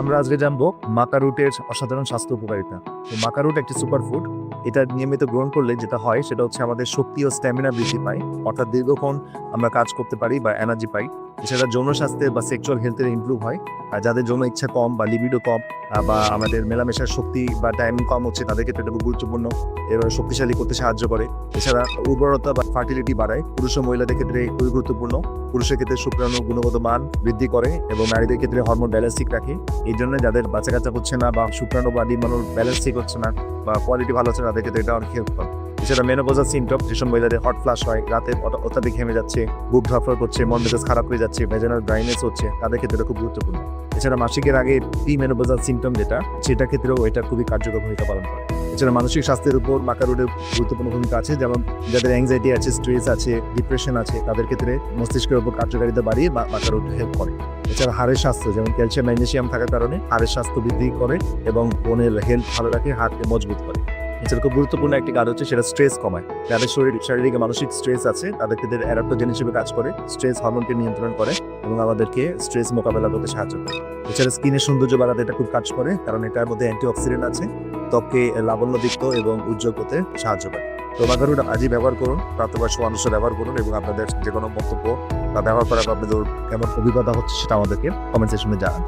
আমরা আজকে জানবো মাকা রুটের অসাধারণ স্বাস্থ্য উপকারিতা। তো মাকা রুট একটি সুপার ফুড। এটা নিয়মিত গ্রহণ করলে যেটা হয় সেটা হচ্ছে আমাদের শক্তি ও স্ট্যামিনা বৃদ্ধি পায়, অর্থাৎ দীর্ঘক্ষণ আমরা কাজ করতে পারি বা এনার্জি পাই। এছাড়া যৌন স্বাস্থ্যে বা সেক্সুয়াল হেলথের ইমপ্রুভ হয়। আর যাদের যৌন ইচ্ছা কম বা লিবিডো কম বা আমাদের মেলামেশার শক্তি বা টাইম কম হচ্ছে তাদের ক্ষেত্রে এটা খুব গুরুত্বপূর্ণ। এবার শক্তিশালী করতে সাহায্য করে। এছাড়া উর্বরতা বা ফার্টিলিটি বাড়ায়, পুরুষ ও মহিলাদের ক্ষেত্রে খুবই গুরুত্বপূর্ণ। পুরুষের ক্ষেত্রে শুক্রাণুর গুণগত মান বৃদ্ধি করে এবং নারীদের ক্ষেত্রে হরমোন ব্যালেন্স ঠিক রাখে। এই জন্য যাদের বাচ্চা কাচ্চা হচ্ছে না বা শুক্রাণু বা ডিম্বাণুর ব্যালেন্স ঠিক হচ্ছে না বা কোয়ালিটি ভালো হচ্ছে না, তাদের ক্ষেত্রে এটা অনেক হেল্প করে। এছাড়া মেনোপজাল সিমটম, যেসব মহিলাদের হট ফ্লাশ হয়, রাতে অত্যাধিক ঘেমে যাচ্ছে, বুক ধরফর করছে, মন মেজাজ খারাপ হয়ে যাচ্ছে, ভেজানাল ড্রাইনেস হচ্ছে, তাদের ক্ষেত্রে এটা খুব গুরুত্বপূর্ণ। এছাড়া মাসিকের আগে প্রি মেনোপজাল সিমটম সেটা ক্ষেত্রেও এটা খুবই কার্যকর ভূমিকা পালন করে। এছাড়া মানসিক স্বাস্থ্যের উপর মাকা রুটের গুরুত্বপূর্ণ ভূমিকা আছে, যেমন যাদের অ্যাংজাইটি আছে, স্ট্রেস আছে, ডিপ্রেশন আছে, তাদের ক্ষেত্রে মস্তিষ্কের উপর কার্যকারিতা বাড়িয়ে মাকা রুট হেল্প করে। এছাড়া হাড়ের স্বাস্থ্য, যেমন ক্যালসিয়াম ম্যাগনেসিয়াম থাকার কারণে হাড়ের স্বাস্থ্য বৃদ্ধি করে এবং বোনের হেলথ ভালো রাখে, হাড়কে মজবুত করে। এছাড়া খুব গুরুত্বপূর্ণ একটি কাজ হচ্ছে সেটা স্ট্রেস কমায়। যাদের শারীরিক মানসিক স্ট্রেস আছে তাদের ক্ষেত্রে অ্যাডাপ্টোজেন হিসেবে কাজ করে, স্ট্রেস হরমোনকে নিয়ন্ত্রণ করে এবং আমাদেরকে স্ট্রেস মোকাবেলা করতে সাহায্য করে। এছাড়া স্কিনের সৌন্দর্য বাড়াতে এটা খুব কাজ করে, কারণ এটার মধ্যে অ্যান্টিঅক্সিডেন্ট আছে, ত্বককে লাবণ্যযুক্ত এবং উজ্জ্বল করতে সাহায্য করে। তো মাকা রুট আজই ব্যবহার করুন, প্রাপ্তবয়স্ক মানুষরা ব্যবহার করুন এবং আপনাদের যে কোনো মন্তব্য বা ব্যবহার করার আপনাদের কেমন অভিজ্ঞতা হচ্ছে সেটা আমাদেরকে কমেন্ট সেকশনে জানান।